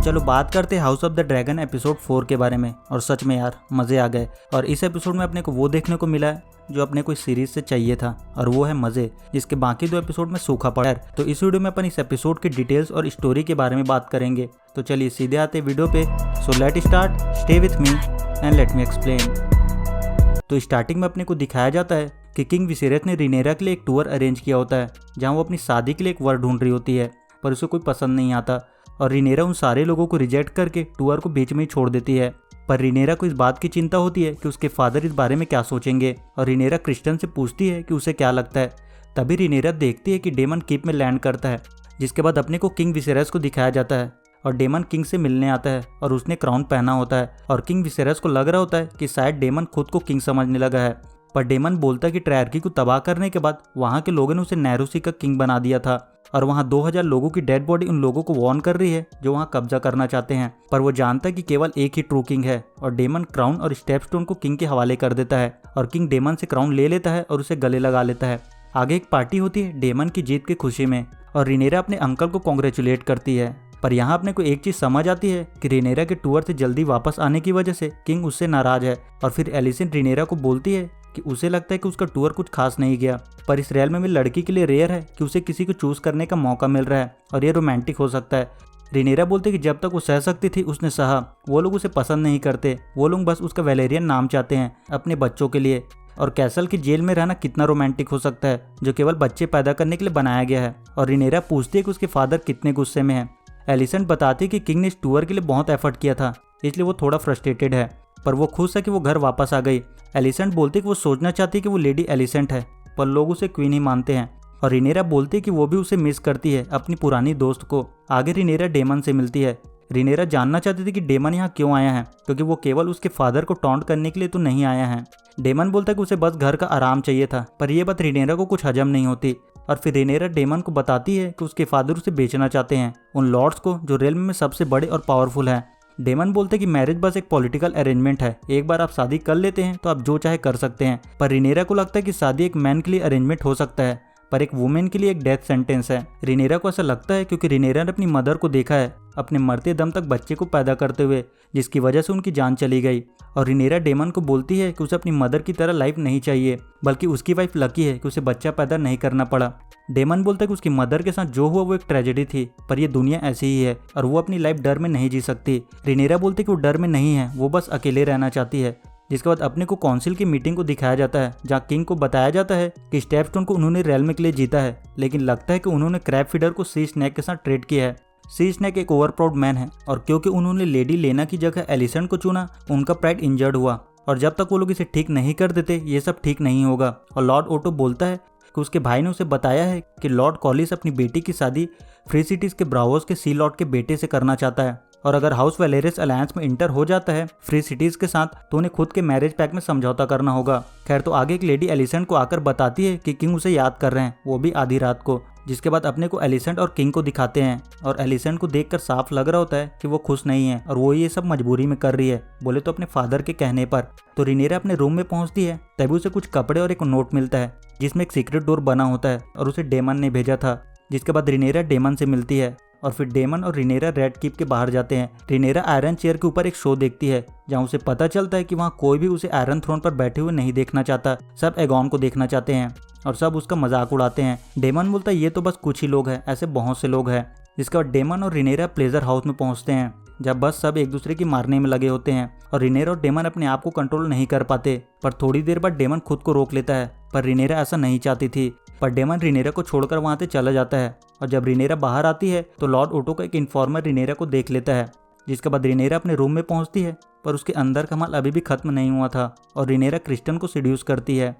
चलो बात करते हैं house of the dragon episode 4 के बारे में। और सच में यार मज़े आ गए। और इस एपिसोड में अपने को वो देखने को मिला है जो अपने को इस सीरीज से चाहिए था, और वो है मज़े, जिसके बाकी 2 एपिसोड में सूखा पड़ा है। तो इस वीडियो में अपन इस एपिसोड की डिटेल्स और स्टोरी के बारे में बात करेंगे। तो चलिए सीधे आते वीडियो पे। So let start, stay with me and let me explain. तो स्टार्टिंग में अपने को दिखाया जाता है कि किंग विसेरस ने रिनेरा के लिए एक टूर अरेंज किया होता है, जहाँ वो अपनी शादी के लिए एक वर ढूंढ रही होती है, पर उसे कोई पसंद नहीं आता और रिनेरा उन सारे लोगों को रिजेक्ट करके टूर को बीच में ही छोड़ देती है। पर रिनेरा को इस बात की चिंता होती है कि उसके फादर इस बारे में क्या सोचेंगे, और रिनेरा क्रिस्टन से पूछती है कि उसे क्या लगता है। तभी रिनेरा देखती है कि डेमन कीप में लैंड करता है, जिसके बाद अपने को किंग विसेरस को दिखाया जाता है और डेमन किंग से मिलने आता है और उसने क्राउन पहना होता है। और किंग विसेरस को लग रहा होता है कि शायद डेमन खुद को किंग समझने लगा है, पर डेमन बोलता है कि ट्रायर्की को तबाह करने के बाद वहाँ के लोगों ने उसे नैरोसी का किंग बना दिया था, और वहाँ 2000 लोगों की डेड बॉडी उन लोगों को वॉर्न कर रही है जो वहाँ कब्जा करना चाहते हैं। पर वो जानता है कि केवल एक ही ट्रू किंग है, और डेमन क्राउन और स्टेपस्टोन को किंग के हवाले कर देता है, और किंग डेमन से क्राउन ले लेता है और उसे गले लगा लेता है। आगे एक पार्टी होती है डेमन की जीत की खुशी में, और रिनेरा अपने अंकल को कॉन्ग्रेचुलेट करती है। पर यहाँ अपने को एक चीज समझ आती है कि रिनेरा के टूर से जल्दी वापस आने की वजह से किंग उससे नाराज है। और फिर एलिसेंट रिनेरा को बोलती है कि उसे लगता है कि उसका टूर कुछ खास नहीं गया, पर इस रियल में भी लड़की के लिए रेयर है कि उसे किसी को चूज करने का मौका मिल रहा है, और ये रोमांटिक हो सकता है। रिनेरा बोलती है कि जब तक वो सह सकती थी उसने सहा, वो लोग उसे पसंद नहीं करते, वो लोग बस उसका वेलेरियन नाम चाहते हैं अपने बच्चों के लिए। और कैसल की जेल में रहना कितना रोमांटिक हो सकता है, जो केवल बच्चे पैदा करने के लिए बनाया गया है। और रिनेरा पूछती है कि उसके फादर कितने गुस्से में है। एलिसेंट बताती है कि किंग ने इस टूर के लिए बहुत एफर्ट किया था, इसलिए वो थोड़ा फ्रस्ट्रेटेड है, पर वो खुश है कि वो घर वापस आ गई। एलिसेंट बोलती है कि वो सोचना चाहती है कि वो लेडी एलिसेंट है, पर लोग उसे क्वीन ही मानते हैं। और रिनेरा बोलती है कि वो भी उसे मिस करती है, अपनी पुरानी दोस्त को। आगे रिनेरा डेमन से मिलती है। रिनेरा जानना चाहती थी कि डेमन यहाँ क्यों आया है, क्योंकि वो केवल उसके फादर को टॉन्ट करने के लिए तो नहीं आया है। डेमन बोलता है कि उसे बस घर का आराम चाहिए था, पर यह बात रिनेरा को कुछ हजम नहीं होती। और फिर रिनेरा डेमन को बताती है कि उसके फादर उसे बेचना चाहते हैं उन लॉर्ड्स को जो रेल्म में सबसे बड़े और पावरफुल हैं। डेमन बोलते हैं कि मैरिज बस एक पॉलिटिकल अरेंजमेंट है, एक बार आप शादी कर लेते हैं तो आप जो चाहे कर सकते हैं। पर रिनेरा को लगता है कि शादी एक मैन के लिए अरेंजमेंट हो सकता है, पर एक वुमेन के लिए एक डेथ सेंटेंस है। रिनेरा को ऐसा लगता है क्योंकि रिनेरा ने अपनी मदर को देखा है अपने मरते दम तक बच्चे को पैदा करते हुए, जिसकी वजह से उनकी जान चली गई। और रिनेरा डेमन को बोलती है कि उसे अपनी मदर की तरह लाइफ नहीं चाहिए, बल्कि उसकी वाइफ लकी है कि उसे बच्चा पैदा नहीं करना पड़ा। डेमन बोलता है कि उसकी मदर के साथ जो हुआ वो एक ट्रेजेडी थी, पर ये दुनिया ऐसी ही है और वो अपनी लाइफ डर में नहीं जी सकती। रिनेरा बोलती है कि वो डर में नहीं है, वो बस अकेले रहना चाहती है। जिसके बाद अपने को काउंसिल की मीटिंग को दिखाया जाता है, जहाँ किंग को बताया जाता है कि स्टेपस्टोन को उन्होंने रेल्म के लिए जीता है, लेकिन लगता है कि उन्होंने क्रैब फीडर को सी स्नैक के साथ ट्रेड किया है। सी स्नैक एक ओवर प्राउड मैन है, और क्योंकि उन्होंने लेडी लेना की जगह एलिसेंट को चुना, उनका प्राइड इंजर्ड हुआ, और जब तक वो लोग इसे ठीक नहीं कर देते ये सब ठीक नहीं होगा। और लॉर्ड ओटो बोलता है कि उसके भाई ने उसे बताया है कि लॉर्ड कॉलिस अपनी बेटी की शादी फ्री सिटीज के ब्रावोस के सी लॉर्ड के बेटे से करना चाहता है, और अगर हाउस वेलेरियस अलायंस में इंटर हो जाता है फ्री सिटीज के साथ तो उन्हें खुद के मैरिज पैक में समझौता करना होगा। खैर, तो आगे एक लेडी एलिसेंट को आकर बताती है कि किंग उसे याद कर रहे हैं, वो भी आधी रात को। जिसके बाद अपने को एलिसेंट और किंग को दिखाते हैं, और एलिसेंट को देखकर साफ लग रहा होता है कि वो खुश नहीं है, और वो ये सब मजबूरी में कर रही है, बोले तो अपने फादर के कहने पर। तो रिनेरा अपने रूम में पहुंचती है, तभी उसे कुछ कपड़े और एक नोट मिलता है जिसमें एक सीक्रेट डोर बना होता है, और उसे डेमन ने भेजा था। जिसके बाद रिनेरा डेमन से मिलती है, और फिर डेमन और रिनेरा रेड कीप के बाहर जाते हैं। रिनेरा आयरन चेयर के ऊपर एक शो देखती है, जहाँ उसे पता चलता है कि वहाँ कोई भी उसे आयरन थ्रोन पर बैठे हुए नहीं देखना चाहता, सब एगॉन को देखना चाहते हैं, और सब उसका मजाक उड़ाते हैं। डेमन बोलता है ये तो बस कुछ ही लोग हैं, ऐसे बहुत से लोग हैं। जिसके बाद डेमन और रिनेरा प्लेजर हाउस में पहुंचते हैं, जब बस सब एक दूसरे की मारने में लगे होते हैं, और रिनेरा और डेमन अपने आप को कंट्रोल नहीं कर पाते। पर थोड़ी देर बाद डेमन खुद को रोक लेता है, पर रिनेरा ऐसा नहीं चाहती थी, पर डेमन रिनेरा को छोड़कर वहां से चला जाता है। और जब रिनेरा बाहर आती है तो लॉर्ड ओटो का एक इन्फॉर्मर रिनेरा को देख लेता है। जिसके बाद रिनेरा अपने रूम में पहुंचती है, पर उसके अंदर का माल अभी भी खत्म नहीं हुआ था, और रिनेरा क्रिस्टन को सीड्यूस करती है।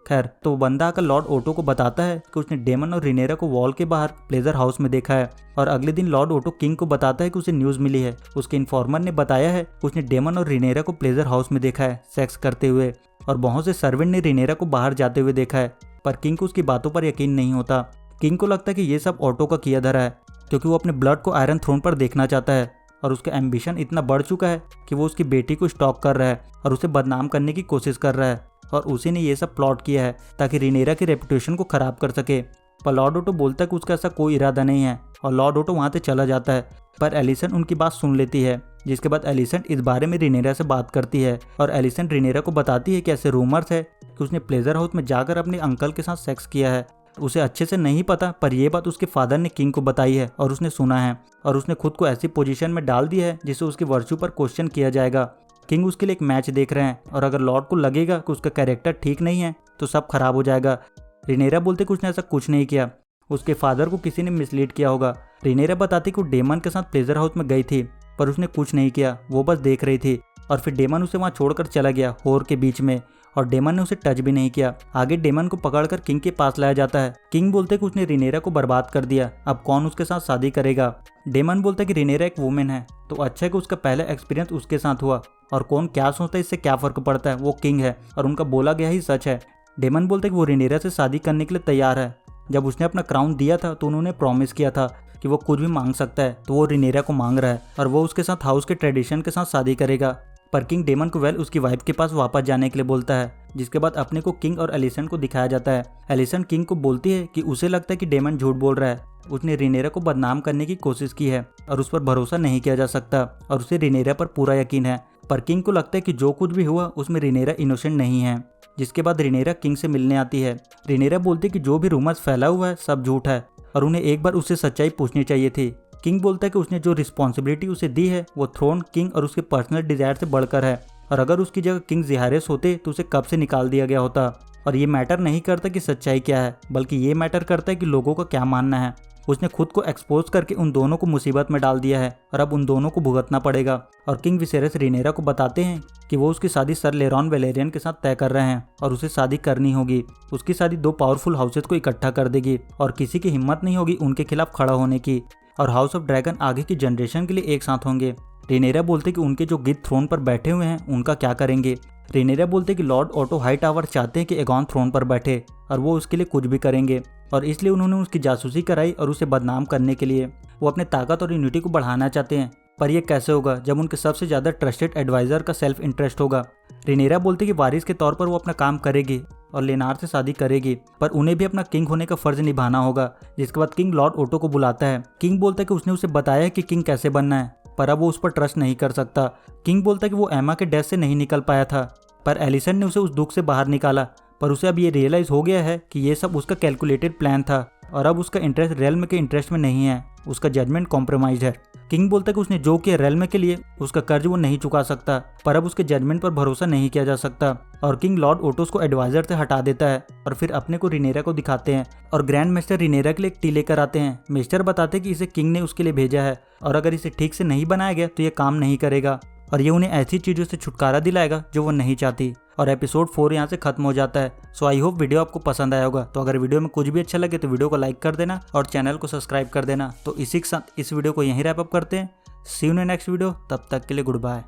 खैर, तो वो बंदा आकर लॉर्ड ओटो को बताता है कि उसने डेमन और रिनेरा को वॉल के बाहर प्लेजर हाउस में देखा है। और अगले दिन लॉर्ड ओटो किंग को बताता है कि उसे न्यूज मिली है, उसके इन्फॉर्मर ने बताया है उसने डेमन और रिनेरा को प्लेजर हाउस में देखा है सेक्स करते हुए, और बहुत से सर्वेंट ने रिनेरा को बाहर जाते हुए देखा है। पर किंग को उसकी बातों पर यकीन नहीं होता। किंग को लगता है कि ये सब ओटो का किया धरा है, क्योंकि वो अपने ब्लड को आयरन थ्रोन पर देखना चाहता है, और उसका एम्बिशन इतना बढ़ चुका है कि वो उसकी बेटी को स्टॉक कर रहा है और उसे बदनाम करने की कोशिश कर रहा है, और उसी ने ये सब प्लॉट किया है ताकि रिनेरा की रेपुटेशन को खराब कर सके। पर लॉर्ड ओटो बोलता है कि उसका ऐसा कोई इरादा नहीं है और लॉर्ड ओटो वहाँ से चला जाता है। पर एलिसन उनकी बात सुन लेती है, जिसके बाद एलिसन इस बारे में रिनेरा से बात करती है और एलिसन रिनेरा को बताती है कि ऐसे रूमर्स है कि उसने प्लेजर हाउस में जाकर अपने अंकल के साथ सेक्स किया है। उसे अच्छे से नहीं पता, पर यह बात उसके फादर ने किंग को बताई है और उसने सुना है और उसने खुद को ऐसी पोजीशन में डाल दिया है जिससे उसकी वर्च्यू पर क्वेश्चन किया जाएगा। किंग उसके लिए एक मैच देख रहे हैं और अगर लॉर्ड को लगेगा कि उसका कैरेक्टर ठीक नहीं है तो सब खराब हो जाएगा। रिनेरा बोलते कि उसने ऐसा कुछ नहीं किया, उसके फादर को किसी ने मिसलीड किया होगा। रिनेरा बताती कि वो डेमन के साथ प्लेजर हाउस में गई थी, पर उसने कुछ नहीं किया, वो बस देख रही थी और फिर डेमन उसे वहाँ छोड़कर चला गया होर के बीच में और डेमन ने उसे टच भी नहीं किया। आगे डेमन को पकड़कर किंग के पास लाया जाता है। किंग बोलते कि उसने रिनेरा को बर्बाद कर दिया, अब कौन उसके साथ शादी करेगा। डेमन बोलता है कि रिनेरा एक वुमेन है, तो अच्छा है कि उसका पहला एक्सपीरियंस उसके साथ हुआ और कौन क्या सोचता है इससे क्या फर्क पड़ता है, वो किंग है और उनका बोला गया ही सच है। डेमन बोलता है कि वो रिनेरा से शादी करने के लिए तैयार है। जब उसने अपना क्राउन दिया था तो उन्होंने प्रॉमिस किया था कि वो कुछ भी मांग सकता है, तो वो रिनेरा को मांग रहा है और वो उसके साथ हाउस के ट्रेडिशन के साथ शादी करेगा। पर किंग डेमन को वेल उसकी वाइफ के पास वापस जाने के लिए बोलता है, जिसके बाद अपने को किंग और एलिसन को दिखाया जाता है। एलिसन किंग को बोलती है कि उसे लगता है कि डेमन झूठ बोल रहा है, उसने रिनेरा को बदनाम करने की कोशिश की है और उस पर भरोसा नहीं किया जा सकता और उसे रिनेरा पर पूरा यकीन है। पर किंग को लगता है कि जो कुछ भी हुआ उसमें रिनेरा इनोसेंट नहीं है। जिसके बाद रिनेरा किंग से मिलने आती है। रिनेरा बोलती है कि जो भी रूमर्स फैला हुआ है सब झूठ है और उन्हें एक बार उससे सच्चाई पूछनी चाहिए थी। किंग बोलता है कि उसने जो रिस्पॉन्सिबिलिटी उसे दी है वो थ्रोन, किंग और उसके पर्सनल डिजायर से बढ़कर है और अगर उसकी जगह किंग ज़िहारेस होते तो उसे कब से निकाल दिया गया होता। और ये मैटर नहीं करता कि सच्चाई क्या है, बल्कि ये मैटर करता है कि लोगों का क्या मानना है। उसने खुद को एक्सपोज करके उन दोनों को मुसीबत में डाल दिया है और अब उन दोनों को भुगतना पड़ेगा। और किंग विसेरस रिनेरा को बताते हैं कि वो उसकी शादी सर लेरॉन वेलेरियन के साथ तय कर रहे हैं और उसे शादी करनी होगी। उसकी शादी 2 पावरफुल हाउसेस को इकट्ठा कर देगी और किसी की हिम्मत नहीं होगी उनके खिलाफ खड़ा होने की और हाउस ऑफ ड्रैगन आगे की जनरेशन के लिए एक साथ होंगे। रिनेरा बोलते कि उनके जो गिद्ध थ्रोन पर बैठे हुए हैं उनका क्या करेंगे। रिनेरा बोलते कि लॉर्ड ओटो हाईटावर चाहते हैं कि एगॉन थ्रोन पर बैठे और वो उसके लिए कुछ भी करेंगे और इसलिए उन्होंने उसकी जासूसी कराई और उसे बदनाम करने के लिए वो अपने ताकत और यूनिटी को बढ़ाना चाहते हैं। पर यह कैसे होगा जब उनके सबसे ज़्यादा ट्रस्टेड एडवाइज़र का सेल्फ इंटरेस्ट होगा। रिनेरा बोलते कि वारिस के तौर पर वो अपना काम करेगी और लेनार से शादी करेगी, पर उन्हें भी अपना किंग होने का फर्ज निभाना होगा। जिसके बाद किंग लॉर्ड ओटो को बुलाता है। किंग बोलता है कि उसने उसे बताया कि किंग कैसे बनना है, पर अब वो उस पर ट्रस्ट नहीं कर सकता। किंग बोलता है कि वो एमा के डेथ से नहीं निकल पाया था, पर एलिसन ने उसे उस दुख से बाहर निकाला। पर उसे अब ये रियलाइज़ हो गया है कि ये सब उसका कैलकुलेटेड प्लान था और अब उसका इंटरेस्ट रेल्म के इंटरेस्ट में नहीं है, उसका जजमेंट कॉम्प्रोमाइज है। किंग बोलता है कि उसने जो किया रेल्म के लिए उसका कर्ज वो नहीं चुका सकता, पर अब उसके जजमेंट पर भरोसा नहीं किया जा सकता। और किंग लॉर्ड ओटोस को एडवाइजर से हटा देता है और फिर अपने को रिनेरा को दिखाते हैं और ग्रैंड मास्टर रिनेरा के लिए एक टी लेकर आते हैं। मिस्टर बताते हैं कि इसे किंग ने उसके लिए भेजा है और अगर इसे ठीक से नहीं बनाया गया तो ये काम नहीं करेगा और ये उन्हें ऐसी चीज़ों से छुटकारा दिलाएगा जो वो नहीं चाहती। और एपिसोड 4 यहाँ से खत्म हो जाता है। सो आई होप वीडियो आपको पसंद आया होगा। तो अगर वीडियो में कुछ भी अच्छा लगे तो वीडियो को लाइक कर देना और चैनल को सब्सक्राइब कर देना। तो इसी के साथ इस वीडियो को यहीं रैप अप करते हैं। सी यू इन नेक्स्ट वीडियो, तब तक के लिए गुड बाय।